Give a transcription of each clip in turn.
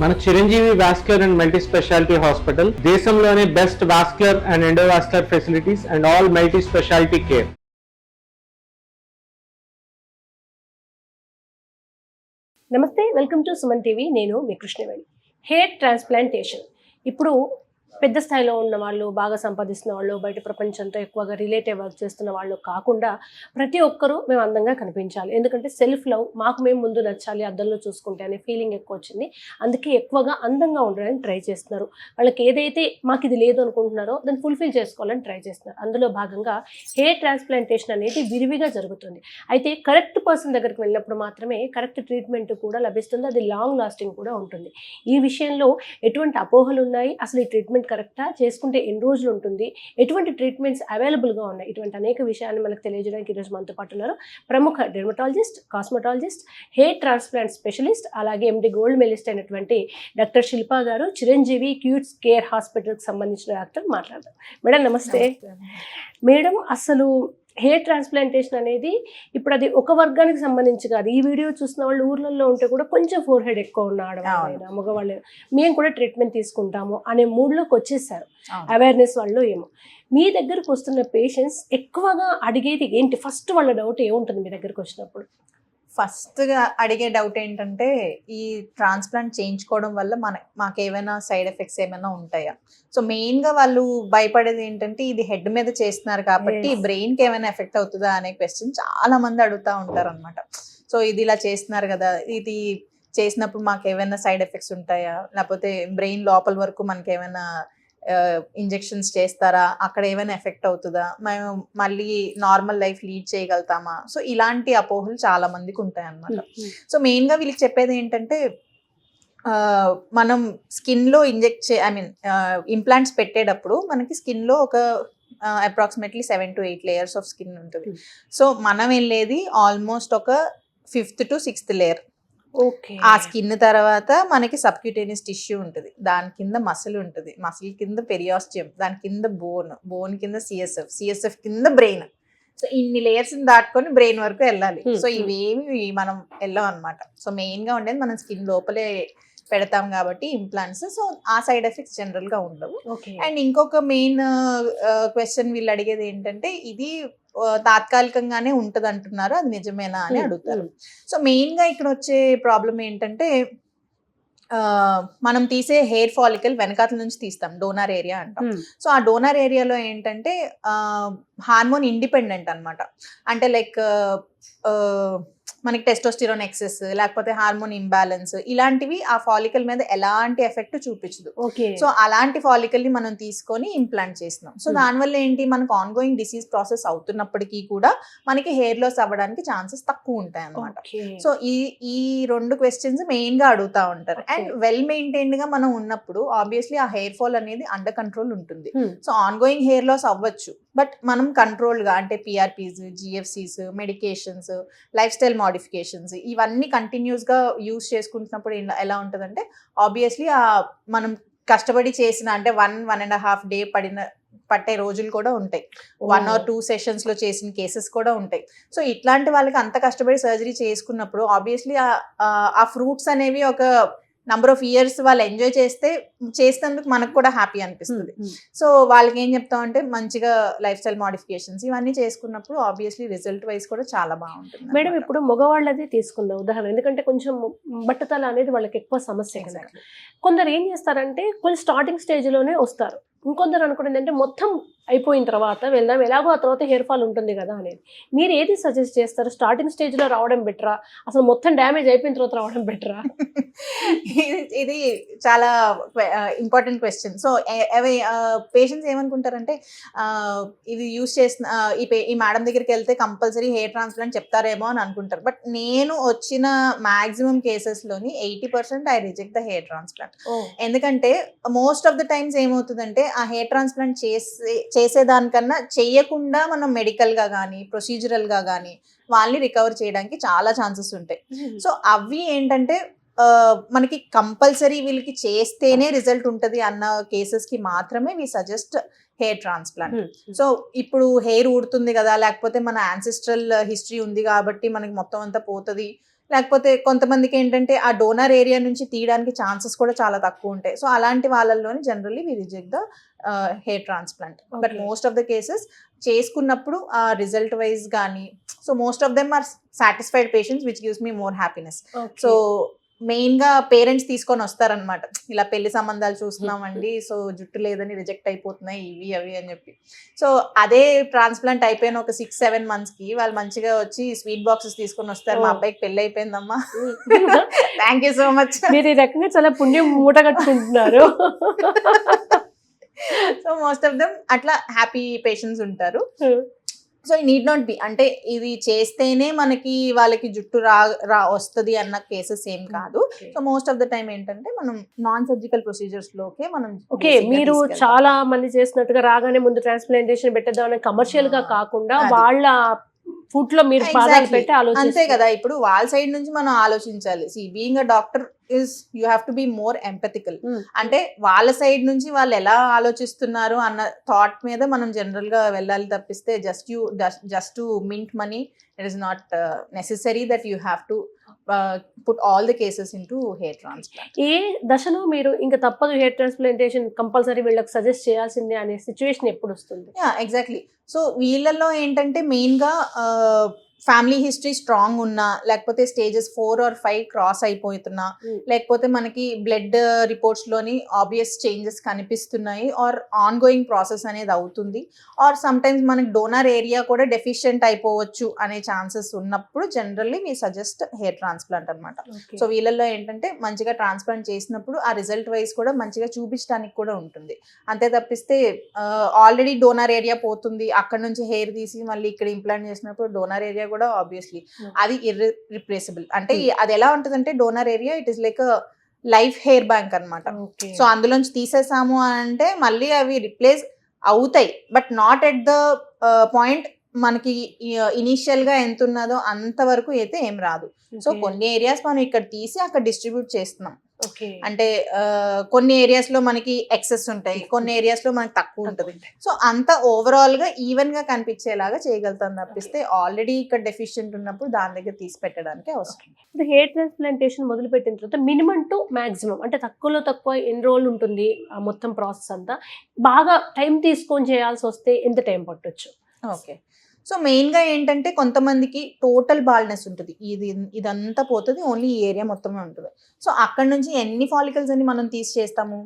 మన Chiranjeevi vascular and multi speciality hospital దేశంలోనే best vascular and endovascular facilities and all multi speciality care. నమస్తే, welcome to Suman TV. నేను మీ Krishnaveni. Hair transplantation ఇప్పుడు పెద్ద స్థాయిలో ఉన్న వాళ్ళు, బాగా సంపాదిస్తున్న వాళ్ళు, బయట ప్రపంచంతో ఎక్కువగా రిలేటివ్ వర్క్ చేస్తున్న వాళ్ళు కాకుండా ప్రతి ఒక్కరూ మేము అందంగా కనిపించాలి, ఎందుకంటే సెల్ఫ్ లవ్, మాకు మేము ముందు నచ్చాలి, అద్దంలో చూసుకుంటే అనే ఫీలింగ్ ఎక్కువ వచ్చింది. అందుకే ఎక్కువగా అందంగా ఉండడానికి ట్రై చేస్తున్నారు. వాళ్ళకి ఏదైతే మాకు ఇది లేదు అనుకుంటున్నారో దాన్ని ఫుల్ఫిల్ చేసుకోవాలని ట్రై చేస్తున్నారు. అందులో భాగంగా హెయిర్ ట్రాన్స్ప్లాంటేషన్ అనేది విరివిగా జరుగుతుంది. అయితే కరెక్ట్ పర్సన్ దగ్గరికి వెళ్ళినప్పుడు మాత్రమే కరెక్ట్ ట్రీట్మెంట్ కూడా లభిస్తుంది. అది లాంగ్ లాస్టింగ్ కూడా ఉంటుంది. ఈ విషయంలో ఎటువంటి అపోహలు ఉన్నాయి, అసలు ఈ ట్రీట్మెంట్ కరెక్టా, చేసుకుంటే ఎన్ని రోజులు ఉంటుంది, ఎటువంటి ట్రీట్మెంట్స్ అవైలబుల్గా ఉన్నాయి, ఇటువంటి అనేక విషయాన్ని మనకు తెలియజేయడానికి ఈరోజు మనతో పాటు ఉన్నారు ప్రముఖ dermatologist, cosmetologist, hair transplant specialist, అలాగే ఎండి గోల్డ్ మెడలిస్ట్ అయినటువంటి డాక్టర్ శిల్పా గారు, చిరంజీవి క్యూట్స్ కేర్ హాస్పిటల్కి సంబంధించిన డాక్టర్ మాట్లాడతారు. మేడం నమస్తే. మేడం, అసలు హెయిర్ ట్రాన్స్ప్లాంటేషన్ అనేది ఇప్పుడు అది ఒక వర్గానికి సంబంధించి కాదు. ఈ వీడియో చూసిన వాళ్ళు ఊర్లలో ఉంటే కూడా కొంచెం ఫోర్ హెడ్ ఎక్కువ ఉన్న ఆడవాళ్ళైనా మగవాళ్ళు మేము కూడా ట్రీట్మెంట్ తీసుకుంటాము అనే మూడ్లోకి వచ్చేసారు, అవేర్నెస్ వాళ్ళు ఏమో. మీ దగ్గరకు వస్తున్న పేషెంట్స్ ఎక్కువగా అడిగేది ఏంటి? ఫస్ట్ వాళ్ళ డౌట్ ఏముంటుంది మీ దగ్గరకు వచ్చినప్పుడు? ఫస్ట్గా అడిగే డౌట్ ఏంటంటే, ఈ ట్రాన్స్ప్లాంట్ చేయించుకోవడం వల్ల మాకు ఏమైనా సైడ్ ఎఫెక్ట్స్ ఏమైనా ఉంటాయా? సో మెయిన్గా వాళ్ళు భయపడేది ఏంటంటే, ఇది హెడ్ మీద చేస్తున్నారు కాబట్టి బ్రెయిన్కి ఏమైనా ఎఫెక్ట్ అవుతుందా అనే క్వశ్చన్ చాలా మంది అడుగుతూ ఉంటారు అనమాట. సో ఇది ఇలా చేస్తున్నారు కదా, ఇది చేసినప్పుడు మాకు ఏమైనా సైడ్ ఎఫెక్ట్స్ ఉంటాయా, లేకపోతే బ్రెయిన్ లోపల వరకు మనకి ఏమైనా ఇంజెక్షన్స్ చేస్తారా, అక్కడ ఏమైనా ఎఫెక్ట్ అవుతుందా, మేము మళ్ళీ నార్మల్ లైఫ్ లీడ్ చేయగలుగుతామా? సో ఇలాంటి అపోహలు చాలా మందికి ఉంటాయి అన్నమాట. సో మెయిన్గా వీళ్ళకి చెప్పేది ఏంటంటే, మనం స్కిన్లో ఇంప్లాంట్స్ పెట్టేటప్పుడు మనకి స్కిన్లో ఒక approximately 7 to 8 layers of skin ఉంటుంది. సో మనం వెళ్ళేది ఆల్మోస్ట్ ఒక 5th to 6th లేయర్. ఆ స్కిన్ తర్వాత మనకి సబ్క్యూటేనియస్ టిష్యూ ఉంటుంది, దాని కింద మసిల్ ఉంటుంది, మసిల్ కింద పెరియాస్టియం, దాని కింద బోన్ కింద సిఎస్ఎఫ్ కింద బ్రెయిన్. సో ఇన్ని లేయర్స్ దాటుకొని బ్రెయిన్ వరకు వెళ్ళాలి. సో ఇవేమి మనం వెళ్ళాం అనమాట. సో మెయిన్ గా ఉండేది మనం స్కిన్ లోపలే పెడతాం కాబట్టి ఇంప్లాంట్స్. సో ఆ సైడ్ ఎఫెక్ట్స్ జనరల్ గా ఉండవు. అండ్ ఇంకొక మెయిన్ క్వశ్చన్ వీళ్ళు అడిగేది ఏంటంటే, ఇది తాత్కాలికంగానే ఉంటది అంటున్నారు, అది నిజమేనా అని అడుగుతారు. సో మెయిన్ గా ఇక్కడ వచ్చే ప్రాబ్లం ఏంటంటే, మనం తీసే హెయిర్ ఫాలికల్ వెనకాతల నుంచి తీస్తాం, డోనర్ ఏరియా అంటాం. సో ఆ డోనర్ ఏరియాలో ఏంటంటే హార్మోన్ ఇండిపెండెంట్ అనమాట. అంటే లైక్ మనకి టెస్టోస్టిరోన్ ఎక్సెస్, లేకపోతే హార్మోన్ ఇంబ్యాలెన్స్, ఇలాంటివి ఆ ఫాలికల్ మీద ఎలాంటి ఎఫెక్ట్ చూపించదు. సో అలాంటి ఫాలికల్ ని మనం తీసుకొని ఇంప్లాంట్ చేస్తున్నాం. సో దానివల్ల ఏంటి, మనకు ఆన్ గోయింగ్ డిసీజ్ ప్రాసెస్ అవుతున్నప్పటికీ కూడా మనకి హెయిర్ లాస్ అవ్వడానికి ఛాన్సెస్ తక్కువ ఉంటాయి అనమాట. సో ఈ 2 క్వశ్చన్స్ మెయిన్ గా అడుగుతా ఉంటారు. అండ్ వెల్ మెయింటైన్డ్ గా మనం ఉన్నప్పుడు ఆబ్వియస్లీ ఆ హెయిర్ ఫాల్ అనేది అండర్ కంట్రోల్ ఉంటుంది. So on going hair loss అవ్వచ్చు, బట్ మనం కంట్రోల్ గా, అంటే PRPs, GFCs, medications, life style modifications, ఇవన్నీ కంటిన్యూస్ గా యూజ్ చేసుకుంటున్నప్పుడు ఎలా ఉంటుందంటే, ఆబ్వియస్లీ మనం కష్టపడి చేసిన, అంటే 1.5 డే పట్టే రోజులు కూడా ఉంటాయి, 1 or 2 సెషన్స్ లో చేసిన కేసెస్ కూడా ఉంటాయి. సో ఇట్లాంటి వాళ్ళకి అంత కష్టపడి సర్జరీ చేసుకున్నప్పుడు ఆబ్వియస్లీ ఆ ఫ్రూట్స్ అనేవి ఒక నంబర్ ఆఫ్ ఇయర్స్ వాళ్ళు ఎంజాయ్ చేసినందుకు మనకు కూడా హ్యాపీ అనిపిస్తుంది. సో వాళ్ళకి ఏం చెప్తామంటే, మంచిగా లైఫ్ స్టైల్ మోడిఫికేషన్స్ ఇవన్నీ చేసుకున్నప్పుడు ఆబ్వియస్లీ రిజల్ట్ వైజ్ కూడా చాలా బాగుంటుంది. మేడం, ఇప్పుడు మగవాళ్ళదే తీసుకుందాం ఉదాహరణ, ఎందుకంటే కొంచెం బట్టతల అనేది వాళ్ళకి ఎక్కువ సమస్య. కొందరు ఏం చేస్తారంటే, కొంచెం స్టార్టింగ్ స్టేజ్ లోనే వస్తారు. ఇంకొందరు అనుకునేది అంటే మొత్తం అయిపోయిన తర్వాత వెళ్దాం, ఎలాగో ఆ తర్వాత హెయిర్ ఫాల్ ఉంటుంది కదా అనేది. మీరు ఏది సజెస్ట్ చేస్తారు? స్టార్టింగ్ స్టేజ్ లో రావడం బెటరా, అసలు మొత్తం డ్యామేజ్ అయిపోయిన తర్వాత రావడం బెటరా? ఇది చాలా ఇంపార్టెంట్ క్వశ్చన్. సో పేషెంట్స్ ఏమనుకుంటారంటే, ఇది యూజ్ చేసిన ఈ మేడం దగ్గరికి వెళ్తే కంపల్సరీ హెయిర్ ట్రాన్స్ప్లాంట్ చెప్తారేమో అని అనుకుంటారు. బట్ నేను వచ్చిన మాక్సిమం కేసెస్ లోని 80% I reject the hair transplant. ఎందుకంటే మోస్ట్ ఆఫ్ ద టైమ్స్ ఏమవుతుందంటే, ఆ హెయిర్ ట్రాన్స్ప్లాంట్ చేసేదానికన్నా చేయకుండా మనం మెడికల్ గా కానీ, ప్రొసీజరల్ గా కానీ వాళ్ళని రికవర్ చేయడానికి చాలా ఛాన్సెస్ ఉంటాయి. సో అవి ఏంటంటే, మనకి కంపల్సరీ వీళ్ళకి చేస్తేనే రిజల్ట్ ఉంటుంది అన్న కేసెస్ కి మాత్రమే we suggest hair transplant. So ఇప్పుడు హెయిర్ ఊడుతుంది కదా, లేకపోతే మన యాన్సిస్ట్రల్ హిస్టరీ ఉంది కాబట్టి మనకి మొత్తం అంతా పోతుంది, లేకపోతే కొంతమందికి ఏంటంటే ఆ డోనర్ ఏరియా నుంచి తీయడానికి ఛాన్సెస్ కూడా చాలా తక్కువ ఉంటాయి. సో అలాంటి వాళ్ళల్లోనే generally we reject the hair transplant. But Okay. Most of the cases చేసుకున్నప్పుడు ఆ రిజల్ట్ వైజ్ కానీ so most of them are satisfied patients which gives me more happiness. So main గా పేరెంట్స్ తీసుకొని వస్తారనమాట, ఇలా పెళ్లి సంబంధాలు చూస్తున్నామండి, సో జుట్టు లేదని రిజెక్ట్ అయిపోతున్నాయి ఇవి అవి అని చెప్పి. సో అదే ట్రాన్స్ప్లాంట్ అయిపోయిన ఒక 6-7 months కి వాళ్ళు మంచిగా వచ్చి స్వీట్ బాక్సెస్ తీసుకొని వస్తారు, మా అబ్బాయికి పెళ్లి అయిపోయిందమ్మా, థ్యాంక్ యూ సో మచ్. మీరు ఈ రకంగా చాలా పుణ్యం మూట కట్టుకుంటున్నారు. సో మోస్ట్ ఆఫ్ దెమ్ అట్లా హ్యాపీ పేషెంట్స్ ఉంటారు. సో ఈ నీడ్ నాట్ బి అంటే ఇది చేస్తేనే మనకి వాళ్ళకి జుట్టు వస్తుంది అన్న కేసెస్ ఏం కాదు. So most of the time ఏంటంటే మనం నాన్ సర్జికల్ ప్రొసీజర్స్ లోకే మనం ఓకే, మీరు చాలా మంది చేసినట్టుగా రాగానే ముందు ట్రాన్స్ప్లాంటేషన్ పెట్టేద్దాం కమర్షియల్ గా కాకుండా వాళ్ళ ఫుడ్ లో మీరు పాదాలు పెట్టి అంతే ఆలోచిస్తారు కదా. ఇప్పుడు వాళ్ళ సైడ్ నుంచి మనం ఆలోచించాలి. See being a doctor is you have to be more empathical. అంటే వాళ్ళ సైడ్ నుంచి వాళ్ళు ఎలా ఆలోచిస్తున్నారు అన్న థాట్ మీద మనం జనరల్ గా వెళ్ళాలి తప్పిస్తే just to mint money it is not necessary that you have to put all the cases into hair transplant. ఏ దశలో మీరు ఇంకా తప్పదు హెయిర్ ట్రాన్స్ప్లాంటేషన్ కంపల్సరీ వీళ్ళకి సజెస్ట్ చేయాల్సిందే అనే సిచ్యువేషన్ ఎప్పుడు వస్తుంది? ఎగ్జాక్ట్లీ. సో వీళ్ళల్లో ఏంటంటే మెయిన్ గా ఫ్యామిలీ హిస్టరీ స్ట్రాంగ్ ఉన్నా, లేకపోతే స్టేజెస్ 4 or 5 క్రాస్ అయిపోతున్నా, లేకపోతే మనకి బ్లడ్ రిపోర్ట్స్ లోని ఆబ్వియస్ చేంజెస్ కనిపిస్తున్నాయి, ఆర్ ఆన్ గోయింగ్ ప్రాసెస్ అనేది అవుతుంది, ఆర్ సమ్ టైమ్స్ మనకి డోనర్ ఏరియా కూడా డెఫిషియెంట్ అయిపోవచ్చు అనే ఛాన్సెస్ ఉన్నప్పుడు generally we suggest hair transplant అనమాట. సో వీళ్ళల్లో ఏంటంటే మంచిగా ట్రాన్స్ప్లాంట్ చేసినప్పుడు ఆ రిజల్ట్ వైజ్ కూడా మంచిగా చూపించడానికి కూడా ఉంటుంది. అంతే తప్పిస్తే ఆల్రెడీ డోనర్ ఏరియా పోతుంది, అక్కడ నుంచి హెయిర్ తీసి మళ్ళీ ఇక్కడ ఇంప్లాంట్ చేసినప్పుడు డోనర్ ఏరియా కూడా ఆబ్వియస్లీ అది ఇర్రిప్లేసబుల్. అంటే అది ఎలా ఉంటుందంటే donor area it is like life hair bank అనమాట. సో అందులోంచి తీసేసాము అంటే మళ్ళీ అవి రిప్లేస్ అవుతాయి, but not at the point మనకి ఇనీషియల్ గా ఎంత ఉన్నదో అంతవరకు అయితే ఏం రాదు. సో కొన్ని ఏరియాస్ మనం ఇక్కడ తీసి అక్కడ డిస్ట్రిబ్యూట్ చేస్తున్నాం. అంటే కొన్ని ఏరియాస్ లో మనకి ఎక్సెస్ ఉంటాయి, కొన్ని ఏరియాస్ లో మనకి తక్కువ ఉంటుంది. సో అంత ఓవరాల్ గా ఈవెన్ గా కనిపించేలాగా చేయగలుగుతాం తప్పిస్తే ఆల్రెడీ ఇక్కడ డెఫిషియెంట్ ఉన్నప్పుడు దాని దగ్గర తీసి పెట్టడానికి అవసరం. ఇప్పుడు హెయిర్ ట్రాన్స్ప్లాంటేషన్ మొదలు పెట్టిన తర్వాత మినిమం టు మాక్సిమం అంటే తక్కువలో తక్కువ ఎన్ని రోజులు ఉంటుంది ఆ మొత్తం ప్రాసెస్ అంతా? బాగా టైం తీసుకొని చేయాల్సి వస్తే ఎంత టైం పట్టొచ్చు? ఓకే, సో మెయిన్ గా ఏంటంటే కొంతమందికి టోటల్ బాల్నెస్ ఉంటుంది, ఇదంతా పోతుంది, ఓన్లీ ఈ ఏరియా మొత్తమే ఉంటుంది. సో అక్కడ నుంచి ఎన్ని ఫాలికల్స్ అని మనం తీసి చేస్తాము?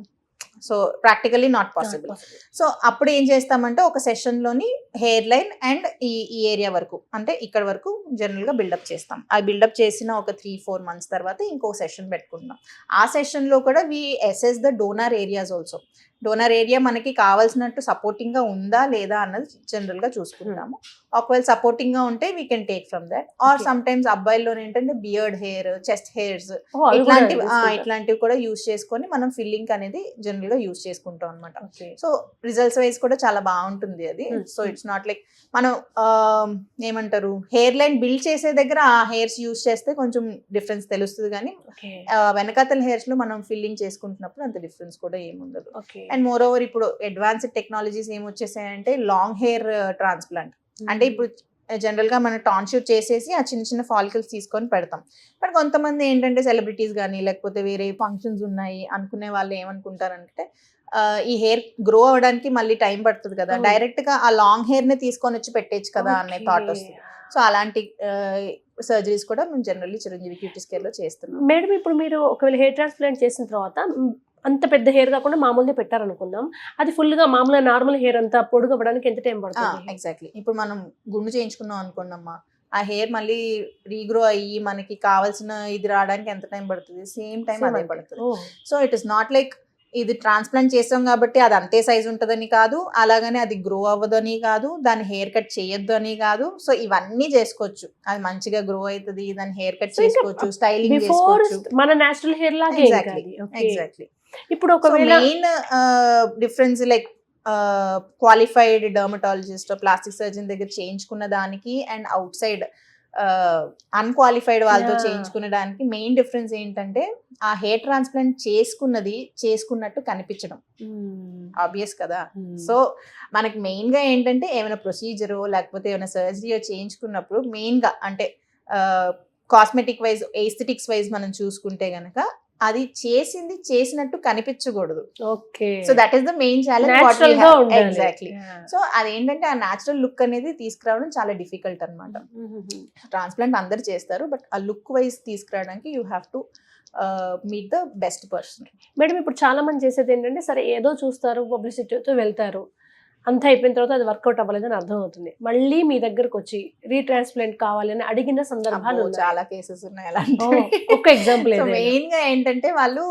So practically not possible. So అప్పుడు ఏం చేస్తామంటే ఒక సెషన్ లోని హెయిర్ లైన్ అండ్ ఈ ఏరియా వరకు అంటే ఇక్కడ వరకు జనరల్ గా బిల్డప్ చేస్తాం. ఆ బిల్డప్ చేసిన ఒక 3-4 months తర్వాత ఇంకో సెషన్ పెట్టుకుంటాం. ఆ సెషన్ లో కూడా we assess the donor areas also. Donor area మనకి కావాల్సినట్టు సపోర్టింగ్ గా ఉందా లేదా అన్నది జనరల్ గా చూసుకుంటాము. ఒకవేళ సపోర్టింగ్ గా ఉంటే we can take from that. Or sometimes అబ్బాయిల్లో ఏంటంటే బియర్డ్ హెయిర్, చెస్ట్ హెయిర్స్ ఇట్లాంటివి కూడా యూజ్ చేసుకొని మనం ఫిల్లింగ్ అనేది జనరల్ గా యూజ్ చేసుకుంటాం అనమాట. సో రిజల్ట్స్ వైజ్ కూడా చాలా బాగుంటుంది అది. సో ఇట్స్ నాట్ లైక్ మనం ఏమంటారు హెయిర్ లైన్ బిల్డ్ చేసే దగ్గర ఆ హెయిర్స్ యూజ్ చేస్తే కొంచెం డిఫరెన్స్ తెలుస్తుంది, కానీ వెనకాతల హెయిర్స్ లో మనం ఫిల్లింగ్ చేసుకుంటున్నప్పుడు అంత డిఫరెన్స్ కూడా ఏముండదు. అండ్ మోర్ ఓవర్ ఇప్పుడు అడ్వాన్స్డ్ టెక్నాలజీస్ ఏమొచ్చేసాయంటే లాంగ్ హెయిర్ ట్రాన్స్ప్లాంట్. అంటే ఇప్పుడు జనరల్ గా మనం టాన్షూట్ చేసేసి ఆ చిన్న చిన్న ఫాలికల్స్ తీసుకొని పెడతాం. బట్ కొంతమంది ఏంటంటే సెలబ్రిటీస్ కానీ లేకపోతే వేరే ఫంక్షన్స్ ఉన్నాయి అనుకునే వాళ్ళు ఏమనుకుంటారంటే ఈ హెయిర్ గ్రో అవడానికి మళ్ళీ టైం పడుతుంది కదా, డైరెక్ట్ గా ఆ లాంగ్ హెయిర్ ని తీసుకొని వచ్చి పెట్టేచ్చు కదా అనే థాట్ వస్తుంది. సో అలాంటి సర్జరీస్ కూడా మేము జనరల్లీ చిరంజీవి క్యూటీ స్కేర్ లో చేస్తున్నాం. మేడం ఇప్పుడు మీరు ఒకవేళ హెయిర్ ట్రాన్స్ప్లాంట్ చేసిన తర్వాత అంత పెద్ద హెయిర్ కాకుండా మామూలుగా పెట్టారనుకుందాం, అది ఫుల్ గా మామూలుగా నార్మల్ హెయిర్ అంతా పొడుగు అవ్వడానికి ఎంత టైం పడుతుంది? ఎగ్జాక్ట్లీ. ఇప్పుడు మనం గుండు చేయించుకున్నాం అనుకోండమ్మా, ఆ హెయిర్ మళ్ళీ రీగ్రో అయ్యి మనకి కావాల్సిన ఇది రావడానికి ఎంత టైం పడుతుంది? సేమ్ టైం అదే పడుతుంది. So it is not like ఇది ట్రాన్స్ప్లాంట్ చేసాం కాబట్టి అది అంతే సైజ్ ఉంటుందని కాదు, అలాగనే అది గ్రో అవ్వదని కాదు, దాని హెయిర్ కట్ చేయొద్దు అని కాదు. సో ఇవన్నీ చేసుకోవచ్చు, అది మంచిగా గ్రో అవుతుంది, దాని హెయిర్ కట్ చేసుకోవచ్చు, స్టైలింగ్ చేసుకోవచ్చు, మన నేచురల్ హెయిర్ లాగా. ఎగ్జాక్ట్లీ. ఇప్పుడు ఒకవేళ main difference like qualified dermatologist plastic surgeon దగ్గర చేయించుకున్న దానికి అండ్ అవుట్ సైడ్ అన్క్వాలిఫైడ్ వాళ్ళతో చేయించుకునే దానికి మెయిన్ డిఫరెన్స్ ఏంటంటే ఆ హెయిర్ ట్రాన్స్ప్లాంట్ చేసుకున్నట్టు కనిపించడం ఆబ్వియస్ కదా. సో మనకి మెయిన్ గా ఏంటంటే ఏమైనా ప్రొసీజరో లేకపోతే ఏమైనా సర్జరీ చేయించుకున్నప్పుడు మెయిన్ గా అంటే కాస్మెటిక్ వైజ్ ఎస్థెటిక్స్ వైజ్ మనం చూసుకుంటే గనక అది చేసినట్టు కనిపించకూడదు. Okay. So that is the main Natural గా ఛాలెంజ్. ఉండాలి. ఎగ్జాక్ట్లీ. సో అదేంటంటే ఆ న్యాచురల్ లుక్ అనేది తీసుకురావడం చాలా డిఫికల్ట్ అన్నమాట. ట్రాన్స్ప్లాంట్ అందరు చేస్తారు, బట్ ఆ లుక్ వైజ్ తీసుకురావడానికి you have to meet the best person. Madam ఇప్పుడు చాలా మంది చేసేది ఏంటంటే సరే ఏదో చూస్తారు, పబ్లిసిటీతో వెళ్తారు, అంతా అయిపోయిన తర్వాత అది వర్కౌట్ అవ్వలేదని అర్థం అవుతుంది, మళ్ళీ మీ దగ్గరకు వచ్చి రీట్రాన్స్ప్లాంట్ కావాలని అడిగిన సందర్భాలు ఉన్నాయా? చాలా కేసెస్ ఉన్నాయి ఓ, అలాంటి. ఒక ఎగ్జాంపుల్ సో మెయిన్ గా ఏంటంటే వాళ్ళు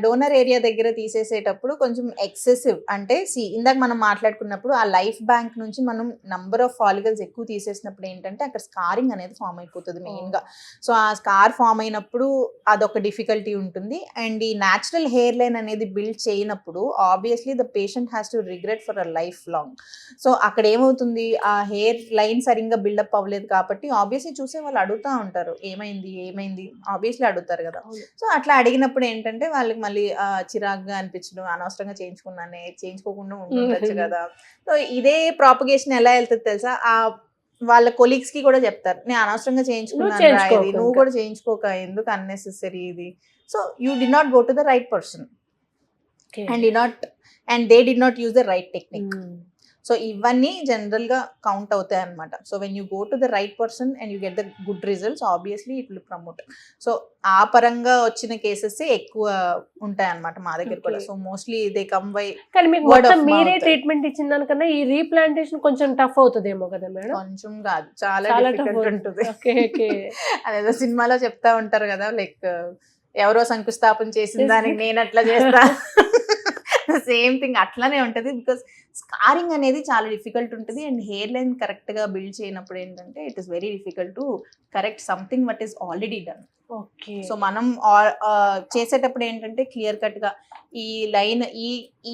డోనర్ ఏరియా దగ్గర తీసేసేటప్పుడు కొంచెం ఎక్సెసివ్ అంటే ఇందాక మనం మాట్లాడుకున్నప్పుడు ఆ లైఫ్ బ్యాంక్ నుంచి మనం నంబర్ ఆఫ్ ఫాలికల్స్ ఎక్కువ తీసేసినప్పుడు ఏంటంటే అక్కడ స్కారింగ్ అనేది ఫామ్ అయిపోతుంది మెయిన్ గా. సో ఆ స్కార్ ఫామ్ అయినప్పుడు అదొక డిఫికల్టీ ఉంటుంది. అండ్ ఈ న్యాచురల్ హెయిర్ లైన్ అనేది బిల్డ్ చేయనప్పుడు obviously the patient has to regret for a life long. So అక్కడ ఏమవుతుంది, ఆ హెయిర్ లైన్ సరిగ్గా బిల్డప్ అవ్వలేదు కాబట్టి ఆబ్వియస్లీ చూసే వాళ్ళు అడుగుతా ఉంటారు ఏమైంది ఆబ్వియస్లీ అడుగుతారు కదా. సో అట్లా అడిగినప్పుడు ఏంటంటే వాళ్ళకి మళ్ళీ చిరాగ్గా అనిపించడం, అనవసరంగా చేయించుకోకుండా ఉంటుండొచ్చు కదా. సో ఇదే ప్రాపగేషన్ ఎలా వెళ్తుంది తెలుసా, వాళ్ళ కొలీగ్స్ కి కూడా చెప్తారు, నేను అనవసరంగా చేయించుకున్నాను, ఇది నువ్వు కూడా చేయించుకోక, ఎందుకు అన్నెసెసరీ ఇది. So you did not go to the right person and they did not use the right technique. So ఇవన్నీ జనరల్ గా కౌంట్ అవుతాయి అనమాట. So when you go to the right person and you get the good results obviously it will promote. So ఆ పరంగా వచ్చిన cases ఎక్కువ ఉంటాయి అనమాట మా దగ్గర కూడా. So mostly they come by. కానీ మీకు మొత్తం మీరే ట్రీట్మెంట్ ఇచ్చిన దానికన్నా ఈ రీప్లాంటేషన్ కొంచెం టఫ్ అవుతుందేమో కదా మేడం? కొంచెం కాదు, చాలా డిఫికల్ట్ ఉంటుంది. అదేదో సినిమాలో చెప్తా ఉంటారు కదా, లైక్ ఎవరో శంకుస్థాపన చేసిన దానికి నేను అట్లా చేస్తా, సేమ్ థింగ్ అట్లానే ఉంటది. బికాస్ స్కారింగ్ అనేది చాలా డిఫికల్ట్ ఉంటుంది అండ్ హెయిర్ లైన్ కరెక్ట్ గా బిల్డ్ చేయనప్పుడు ఏంటంటే it is very difficult to correct something what is already done. Okay. So మనం చేసేటప్పుడు ఏంటంటే క్లియర్ కట్ గా ఈ లైన్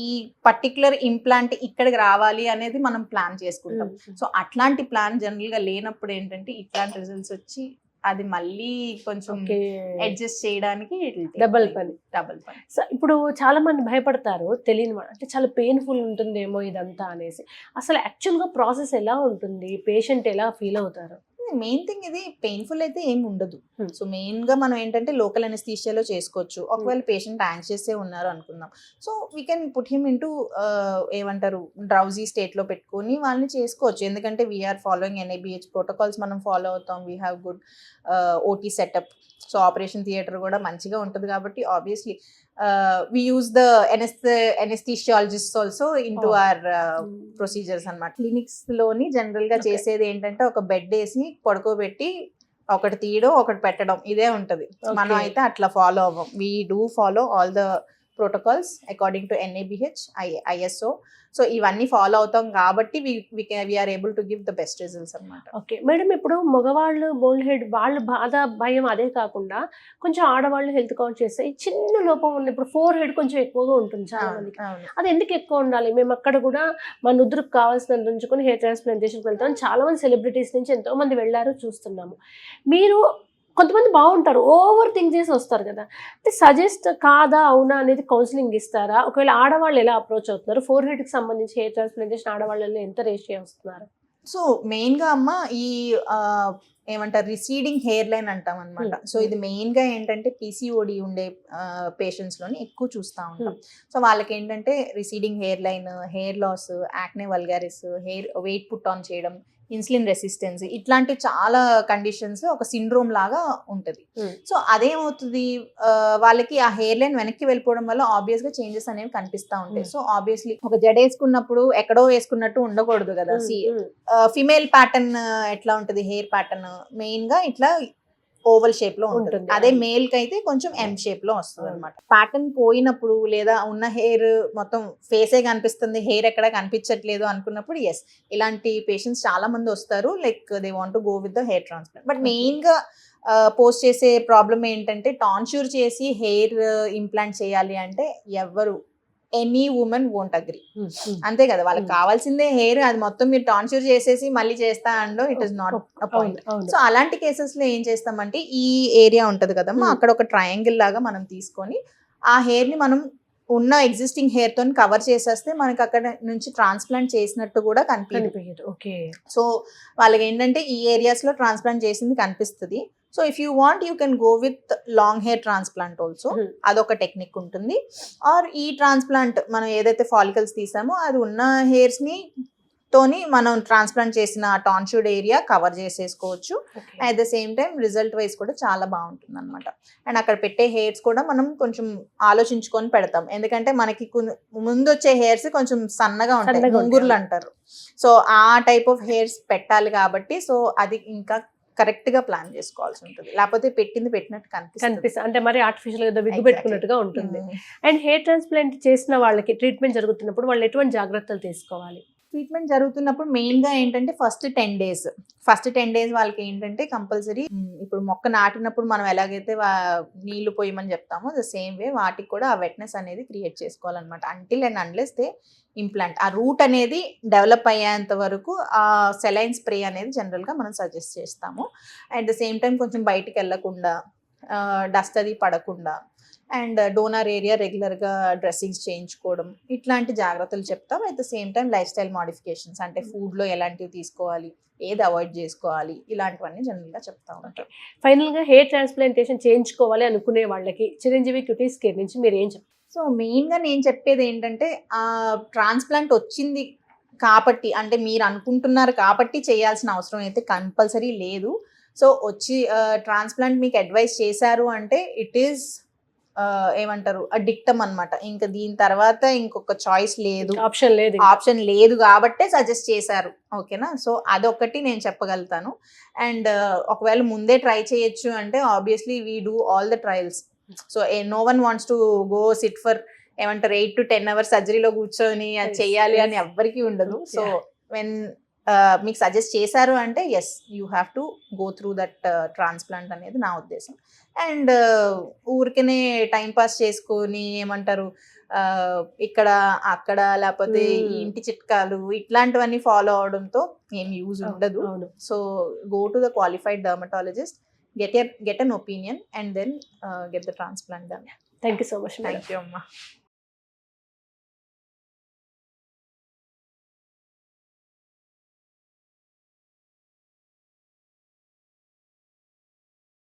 ఈ పర్టికులర్ ఇంప్లాంట్ ఇక్కడికి రావాలి అనేది మనం ప్లాన్ చేసుకుంటాం. సో అట్లాంటి ప్లాన్ జనరల్ గా లేనప్పుడు ఏంటంటే ఇట్లాంటి రిజల్ట్స్ వచ్చి అది మళ్ళీ కొంచెం అడ్జస్ట్ చేయడానికి డబల్ పని. సో ఇప్పుడు చాలా మంది భయపడతారు, తెలియని అంటే చాలా పెయిన్ఫుల్ ఉంటుందేమో ఇదంతా అనేసి. అసలు యాక్చువల్గా ప్రాసెస్ ఎలా ఉంటుంది, పేషెంట్ ఎలా ఫీల్ అవుతారు? మెయిన్ థింగ్ ఇది పెయిన్ఫుల్ అయితే ఏమి ఉండదు. సో మెయిన్ గా మనం ఏంటంటే లోకల్ అనెస్థీషియాలో చేసుకోవచ్చు. ఒకవేళ పేషెంట్ యాంగ్షియస్ ఉన్నారు అనుకుందాం, so we can put him into ఏమంటారు డ్రౌజీ స్టేట్ లో పెట్టుకొని వాళ్ళని చేసుకోవచ్చు. ఎందుకంటే వీఆర్ ఫాలోయింగ్ NABH ప్రోటోకాల్స్ మనం ఫాలో అవుతాం. We have good OT setup. So operation theatre కూడా మంచిగా ఉంటుంది కాబట్టి obviously we use the anesthesiologists also into our procedures అన్నమాట. క్లినిక్స్ లోని జనరల్ గా చేసేది ఏంటంటే ఒక బెడ్ వేసి పడుకోబెట్టి ఒకటి తీయడం ఒకటి పెట్టడం ఇదే ఉంటది. మనం అయితే అట్లా follow అవ్వం. we do follow all the protocols according to NABH, ISO. So ఇవన్నీ ఫాలో అవుతాం కాబట్టి we are able to give the best results అన్నమాట. ఓకే మేడం, ఇప్పుడు మగవాళ్ళు బోల్డ్ హెడ్ వాళ్ళు బాధ భయం అదే కాకుండా కొంచెం ఆడవాళ్ళు హెల్త్ కాన్షియస్ చిన్న లోపం ఉంది. ఇప్పుడు 4 హెడ్ కొంచెం ఎక్కువగా ఉంటుంది చాలా మందికి. అది ఎందుకు ఎక్కువ ఉండాలి? మేము అక్కడ కూడా మా నుదురుకు కావాల్సినంత ఉంచుకొని హెయిర్ ట్రాన్స్ప్లాంటేషన్కి వెళ్తాం. చాలా మంది సెలబ్రిటీస్ నుంచి ఎంతో మంది వెళ్ళారు, చూస్తున్నాము. మీరు కొంతమంది బాగుంటారు, ఓవర్ థింక్ చేసి వస్తారు కదా, అంటే సజెస్ట్ కాదా అవునా అనేది కౌన్సిలింగ్ ఇస్తారా? ఒకవేళ ఆడవాళ్ళు ఎలా అప్రోచ్ అవుతున్నారు? 4 హెడ్కి సంబంధించి హెయిర్ ట్రాన్స్ప్లాంటేషన్ ఆడవాళ్ళలో ఎంత రేషియో వస్తున్నారు? సో మెయిన్ గా అమ్మ ఈ ఏమంటారు రిసీడింగ్ హెయిర్ లైన్ అంటాం అనమాట. సో ఇది మెయిన్ గా ఏంటంటే PCOD ఉండే పేషెంట్స్ లోని ఎక్కువ చూస్తూ ఉంటాం. సో వాళ్ళకి ఏంటంటే receding hairline, hair loss, acne vulgaris, hair weight put on చేయడం, ఇన్సులిన్ రెసిస్టెన్స్, ఇట్లాంటి చాలా కండిషన్స్ ఒక సిండ్రోమ్ లాగా ఉంటుంది. సో అదేమవుతుంది, వాళ్ళకి ఆ హెయిర్ లైన్ వెనక్కి వెళ్ళిపోవడం వల్ల ఆబ్వియస్ గా చేంజెస్ అనేవి కనిపిస్తా ఉంటాయి. సో ఆబ్వియస్లీ ఒక జడ వేసుకున్నప్పుడు ఎక్కడో వేసుకున్నట్టు ఉండకూడదు కదా. ఫిమేల్ ప్యాటర్న్ ఎట్లా ఉంటుంది, హెయిర్ ప్యాటర్న్ మెయిన్ గా ఇట్లా ఓవల్ షేప్ లో ఉంటుంది. అదే మేల్ కి అయితే కొంచెం M షేప్ లో వస్తుంది అనమాట. ప్యాటర్న్ పోయినప్పుడు లేదా ఉన్న హెయిర్ మొత్తం ఫేసే కనిపిస్తుంది, హెయిర్ ఎక్కడ కనిపించట్లేదు అనుకున్నప్పుడు ఎస్ ఇలాంటి పేషెంట్స్ చాలా మంది వస్తారు, like they want to go with the hair transplant. But main గా పోస్ట్ చేసే ప్రాబ్లం ఏంటంటే టాన్ష్యూర్ చేసి హెయిర్ ఇంప్లాంట్ చేయాలి అంటే ఎవరు ఎనీ ఉమెన్ వోంట్ అగ్రీ. అంతే కదా, వాళ్ళకి కావాల్సిందే హెయిర్, అది మొత్తం మీరు టాన్ష్యూర్ చేసేసి మళ్ళీ చేస్తా అండో it is not a point. So అలాంటి కేసెస్ లో ఏం చేస్తామంటే ఈ ఏరియా ఉంటది కదమ్మా, అక్కడ ఒక ట్రయాంగిల్ లాగా మనం తీసుకొని ఆ హెయిర్ ని మనం ఉన్న ఎగ్జిస్టింగ్ హెయిర్ తో కవర్ చేసేస్తే మనకి అక్కడ నుంచి ట్రాన్స్ప్లాంట్ చేసినట్టు కూడా కనిపించదు. సో వాళ్ళకి ఏంటంటే ఈ ఏరియాస్ లో ట్రాన్స్ప్లాంట్ చేసింది కనిపిస్తుంది. So if you want you can go with long hair transplant also, అదొక టెక్నిక్ ఉంటుంది. ఆర్ ఈ ట్రాన్స్ప్లాంట్ మనం ఏదైతే ఫాలికల్స్ తీసామో అది ఉన్న హెయిర్స్ని తోని మనం ట్రాన్స్ప్లాంట్ చేసిన టాన్షూడ్ ఏరియా కవర్ చేసేసుకోవచ్చు. At the same time result wise కూడా చాలా బాగుంటుంది అనమాట. అండ్ అక్కడ పెట్టే హెయిర్స్ కూడా మనం కొంచెం ఆలోచించుకొని పెడతాం, ఎందుకంటే మనకి ముందు వచ్చే హెయిర్స్ కొంచెం సన్నగా ఉంటాయి, ముంగుర్లు అంటారు. సో ఆ టైప్ ఆఫ్ హెయిర్స్ పెట్టాలి కాబట్టి సో అది ఇంకా కరెక్ట్ గా ప్లాన్ చేసుకోవాల్సి ఉంటుంది, లేకపోతే పెట్టినట్టు కనిపిస్తుంది, అంటే మరి ఆర్టిఫిషియల్ గా విగ్గు పెట్టుకున్నట్టుగా ఉంటుంది. అండ్ హెయిర్ ట్రాన్స్ప్లాంట్ చేసిన వాళ్ళకి ట్రీట్మెంట్ జరుగుతున్నప్పుడు వాళ్ళు ఎటువంటి జాగ్రత్తలు తీసుకోవాలి? ట్రీట్మెంట్ జరుగుతున్నప్పుడు మెయిన్ గా ఏంటంటే ఫస్ట్ 10 days వాళ్ళకి ఏంటంటే కంపల్సరీ, ఇప్పుడు మొక్క నాటినప్పుడు మనం ఎలాగైతే నీళ్లు పోయమని చెప్తామో ద సేమ్ వే వాటికి కూడా ఆ వెట్నెస్ అనేది క్రియేట్ చేసుకోవాలన్నమాట. Until and unless they implant, ఆ రూట్ అనేది డెవలప్ అయ్యేంత వరకు ఆ సెలైన్ స్ప్రే అనేది జనరల్ గా మనం సజెస్ట్ చేస్తాము. అట్ ద సేమ్ టైం కొంచెం బయటికి వెళ్ళకుండా, డస్ట్ అది పడకుండా, అండ్ డోనర్ ఏరియా రెగ్యులర్గా డ్రెస్సింగ్స్ చేయించుకోవడం, ఇట్లాంటి జాగ్రత్తలు చెప్తాం. At the same time life style modifications, అంటే ఫుడ్లో ఎలాంటివి తీసుకోవాలి, ఏది అవాయిడ్ చేసుకోవాలి, ఇలాంటివన్నీ జనరల్గా చెప్తా ఉంటాం. ఫైనల్గా హెయిర్ ట్రాన్స్ప్లాంటేషన్ చేయించుకోవాలి అనుకునే వాళ్ళకి చిరంజీవి క్యూటీస్ కేర్ నుంచి మీరు ఏం చెప్తారు? సో మెయిన్గా నేను చెప్పేది ఏంటంటే, ఆ ట్రాన్స్ప్లాంట్ వచ్చింది కాబట్టి, అంటే మీరు అనుకుంటున్నారు కాబట్టి చేయాల్సిన అవసరం అయితే కంపల్సరీ లేదు. సో వచ్చి ట్రాన్స్ప్లాంట్ మీకు అడ్వైస్ చేశారు అంటే ఇట్ ఈస్ ఏమంటారు డిక్టమ్ అనమాట. ఇంకా దీని తర్వాత ఇంకొక చాయిస్ లేదు, ఆప్షన్ లేదు కాబట్టే సజెస్ట్ చేశారు. ఓకేనా, సో అదొకటి నేను చెప్పగలుగుతాను. అండ్ ఒకవేళ ముందే ట్రై చేయొచ్చు అంటే obviously we do all the trials. So no one wants to go sit for ఏమంటారు 8 to 10 hours సర్జరీలో కూర్చొని అది చెయ్యాలి అని ఎవ్వరికీ ఉండదు. సో వెన్ మీకు సజెస్ట్ చేశారు అంటే yes you have to go through that transplant అనేది నా ఉద్దేశం. అండ్ ఊరికనే టైం పాస్ చేసుకొని ఏమంటారు ఇక్కడ అక్కడ లేకపోతే ఈ ఇంటి చిట్కాలు ఇట్లాంటివన్నీ ఫాలో అవడంతో ఏం యూజ్ ఉండదు. So go to the qualified dermatologist, get an opinion and then get the transplant done. Thank you so much. Thank you, Amma.